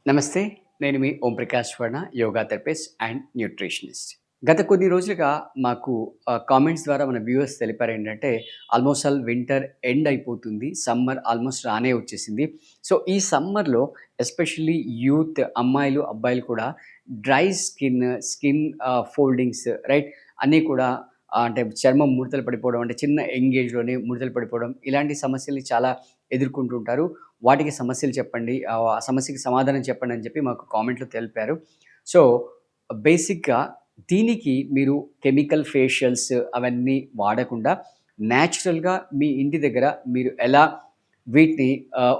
నమస్తే. నేను మీ Om Prakash Varma, yoga therapist and nutritionist. గత కొన్ని రోజులుగా మాకు కామెంట్స్ ద్వారా మన వ్యూవర్స్ తెలిపారేంటంటే, ఆల్మోస్ట్ ఆల్ వింటర్ ఎండ్ అయిపోతుంది. సమ్మర్ ఆల్మోస్ట్ రానే వచ్చేసింది. సో, ఈ సమ్మర్‌లో ఎస్పెషల్లీ యూత్ అమ్మాయిలు, అబ్బాయిలు కూడా డ్రై స్కిన్ ఫోల్డింగ్స్ రైట్ అన్నీ కూడా అంటే చర్మం ముడతలు పడిపోవడం, అంటే చిన్న యంగ్ ఏజ్‌లోనే ముడతలు పడిపోవడం, ఇలాంటి సమస్యల్ని చాలా ఎదుర్కొంటూ ఉంటారు. వాటికి సమస్యలు చెప్పండి. ఆ సమస్యకి సమాధానం చెప్పండి అని చెప్పి మాకు కామెంట్‌లో తెలిపారు. సో, బేసిక్‌గా దీనికి మీరు కెమికల్ ఫేషియల్స్ అవన్నీ వాడకుండా నేచురల్‌గా మీ ఇంటి దగ్గర మీరు ఎలా వీటిని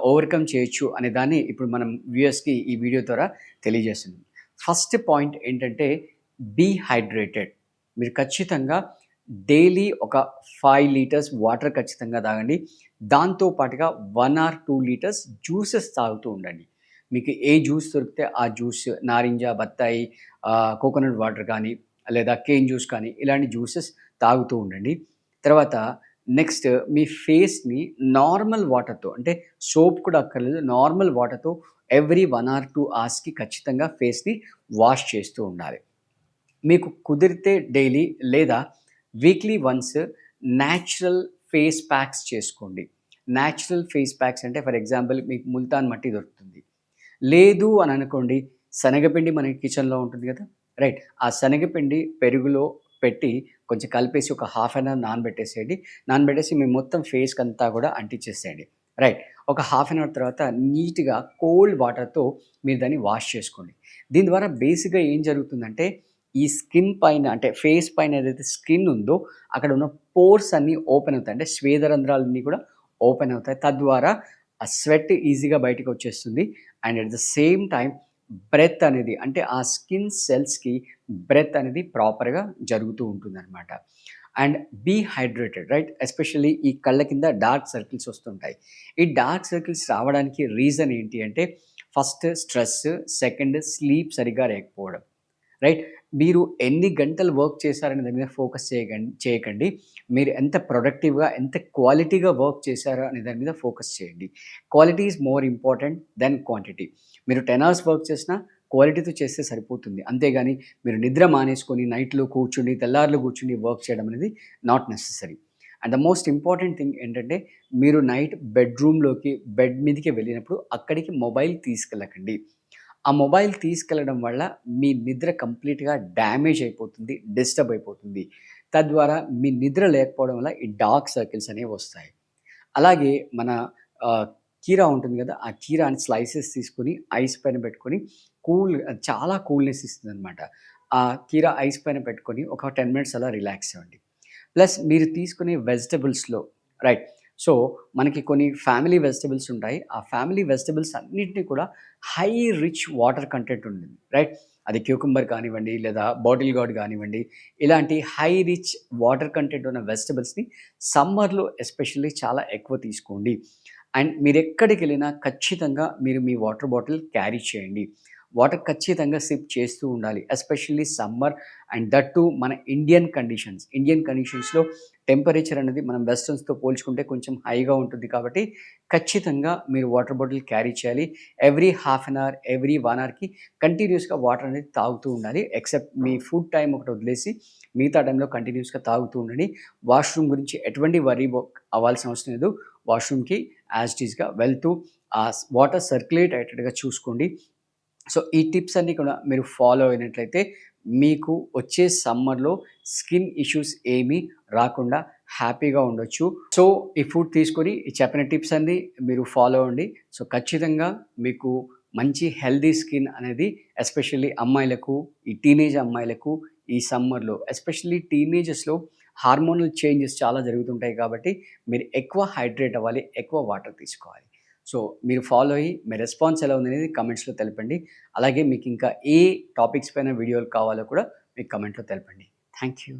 ఓవర్‌కమ్ చేయొచ్చు అనే దాన్ని ఇప్పుడు మనం వ్యూయర్స్‌కి ఈ వీడియో ద్వారా తెలియజేస్తున్నాం. ఫస్ట్ పాయింట్ ఏంటంటే బీ హైడ్రేటెడ్. మీరు ఖచ్చితంగా డైలీ ఒక 5 లీటర్స్ వాటర్ ఖచ్చితంగా తాగండి. దాంతో పాటుగా 1 ఆర్ 2 లీటర్స్ జ్యూసెస్ తాగుతూ ఉండండి. మీకు ఏ జ్యూస్ దొరికితే ఆ జ్యూస్ నారింజ, బత్తాయి, కోకోనట్ వాటర్ కానీ, లేదా కేన్ జ్యూస్ కానీ ఇలాంటి జ్యూసెస్ తాగుతూ ఉండండి. తర్వాత నెక్స్ట్ మీ ఫేస్‌ని నార్మల్ వాటర్‌తో, అంటే సోప్ కూడా అక్కర్లేదు. నార్మల్ వాటర్‌తో ఎవ్రీ 1 ఆర్ 2 అవర్స్‌కి ఖచ్చితంగా ఫేస్‌ని వాష్ చేస్తూ ఉండాలి. మీకు కుదిరితే డైలీ లేదా weekly once natural face packs చేసుకోండి. న్యాచురల్ ఫేస్ ప్యాక్స్ అంటే ఫర్ ఎగ్జాంపుల్ మీకు ముల్తాన్ మట్టి దొరుకుతుంది. లేదు అని అనుకోండి, శనగపిండి మనకి కిచెన్‌లో ఉంటుంది కదా! రైట్. ఆ శనగపిండి పెరుగులో పెట్టి కొంచెం కలిపేసి ఒక హాఫ్ అన్ అవర్ నానబెట్టేసేయండి. నానబెట్టేసి మీ మొత్తం ఫేస్‌కంతా కూడా అంటించేసేయండి. రైట్. ఒక హాఫ్ అన్ అవర్ తర్వాత నీట్‌గా కోల్డ్ వాటర్‌తో మీరు దాన్ని వాష్ చేసుకోండి. దీని ద్వారా బేసిక్‌గా ఏం జరుగుతుందంటే, ఈ స్కిన్ పైన, అంటే ఫేస్ పైన ఏదైతే స్కిన్ ఉందో అక్కడ ఉన్న పోర్స్ అన్నీ ఓపెన్ అవుతాయి. అంటే స్వేదరంధ్రాలన్నీ కూడా ఓపెన్ అవుతాయి. తద్వారా ఆ స్వెట్ ఈజీగా బయటికొచ్చేస్తుంది. And at the same time breath అనేది, అంటే ఆ స్కిన్ సెల్స్‌కి బ్రెత్ అనేది ప్రాపర్‌గా జరుగుతూ ఉంటుందనమాట. And be hydrated right. Especially ఈ కళ్ళ కింద డార్క్ సర్కిల్స్ వస్తుంటాయి. ఈ డార్క్ సర్కిల్స్ రావడానికి రీజన్ ఏంటి అంటే, ఫస్ట్ స్ట్రెస్, సెకండ్ స్లీప్ సరిగ్గా లేకపోవడం. రైట్. మీరు ఎన్ని గంటలు వర్క్ చేశారనే దాని మీద ఫోకస్ చేయకండి. మీరు ఎంత ప్రొడక్టివ్‌గా, ఎంత క్వాలిటీగా వర్క్ చేశారో అనే దాని మీద ఫోకస్ చేయండి. Quality is more important than quantity. మీరు 10 అవర్స్ వర్క్ చేసినా క్వాలిటీతో చేస్తే సరిపోతుంది. అంతేగాని మీరు నిద్ర మానేసుకొని నైట్‌లో కూర్చుని, తెల్లార్లు కూర్చుని వర్క్ చేయడం అనేది not necessary. And the most important thing ఏంటంటే, మీరు నైట్ బెడ్ మీదకి వెళ్ళినప్పుడు అక్కడికి మొబైల్ తీసుకెళ్ళకండి. ఆ మొబైల్ తీసుకెళ్ళడం వల్ల మీ నిద్ర కంప్లీట్‌గా డ్యామేజ్ అయిపోతుంది. డిస్టర్బ్ అయిపోతుంది. తద్వారా మీ నిద్ర లేకపోవడం వల్ల ఈ డార్క్ సర్కిల్స్ అనేవి వస్తాయి. అలాగే మన ఆహ్, కీరా ఉంటుంది గదా! ఆ కీరాని స్లైసెస్ తీసుకొని ఐస్ పైన పెట్టుకొని చాలా కూల్‌నెస్ ఇస్తుందనమాట. ఆ కీరా ఐస్ పైన పెట్టుకొని ఒక 10 మినిట్స్ అలా రిలాక్స్ అవ్వండి. ప్లస్ మీరు తీసుకునే వెజిటబుల్స్‌లో రైట్. సో, మనకి కొన్ని ఫ్యామిలీ వెజిటబుల్స్ ఉంటాయి. ఆ ఫ్యామిలీ వెజిటబుల్స్ అన్నిటిని కూడా హై రిచ్ వాటర్ కంటెంట్ ఉంటుంది. రైట్. అది క్యూకంబర్ కానివ్వండి, లేదా బాటిల్ గార్డ్ కానివ్వండి, ఇలాంటి హై రిచ్ వాటర్ కంటెంట్ ఉన్న వెజిటబుల్స్‌ని సమ్మర్‌లో ఎస్పెషల్లీ చాలా ఎక్కువ తీసుకోండి. అండ్ మీరెక్కడికెళ్ళినా ఖచ్చితంగా మీరు మీ వాటర్ బాటిల్ క్యారీ చేయండి. వాటర్ ఖచ్చితంగా సిప్ చేస్తూ ఉండాలి. Especially summer, and that two మన ఇండియన్ కండిషన్స్‌లో టెంపరేచర్ అనేది మనం వెస్టర్న్స్‌తో పోల్చుకుంటే కొంచెం హైగా ఉంటుంది కాబట్టి ఖచ్చితంగా మీరు వాటర్ బాటిల్ క్యారీ చేయాలి. Every half an hour, every 1 అవర్‌కి కంటిన్యూయస్‌గా వాటర్ అనేది తాగుతూ ఉండాలి. ఎక్సెప్ట్ మీ ఫుడ్ టైమ్ ఒకటి వదిలేసి మిగతా టైంలో కంటిన్యూయస్‌గా తాగుతూ ఉండండి. వాష్‌రూమ్ గురించి ఎటువంటి అవ్వాల్సిన అవసరం లేదు. వాష్‌రూమ్‌కి యాజ్ ఇట్ ఈస్‌గా వెళ్తూ వాటర్ సర్క్యులేట్ అయ్యేటట్టుగా చూసుకోండి. సో, ఈ టిప్స్ అన్నీ కూడా మీరు ఫాలో అయినట్లయితే మీకు వచ్చే సమ్మర్‌లో స్కిన్ ఇష్యూస్ ఏమీ రాకుండా హ్యాపీగా ఉండొచ్చు. సో, ఈ ఫుడ్ తీసుకొని ఈ చెప్పిన టిప్స్ అన్నీ మీరు ఫాలో అవ్వండి. సో, ఖచ్చితంగా మీకు మంచి హెల్తీ స్కిన్ అనేది, ఎస్పెషల్లీ అమ్మాయిలకు, ఈ టీనేజ్ అమ్మాయిలకు ఈ సమ్మర్‌లో, ఎస్పెషల్లీ టీనేజెస్‌లో హార్మోనల్ చేంజెస్ చాలా జరుగుతుంటాయి కాబట్టి మీరు ఎక్కువ హైడ్రేట్ అవ్వాలి. ఎక్కువ వాటర్ తీసుకోవాలి. సో, మీరు ఫాలో అయ్యి మీ రెస్పాన్స్ ఎలా ఉందనేది కామెంట్స్‌లో తెలపండి. అలాగే మీకింకా ఏ టాపిక్స్ పైన వీడియోలు కావాలో కూడా మీకు కామెంట్‌లో తెలపండి. Thank you.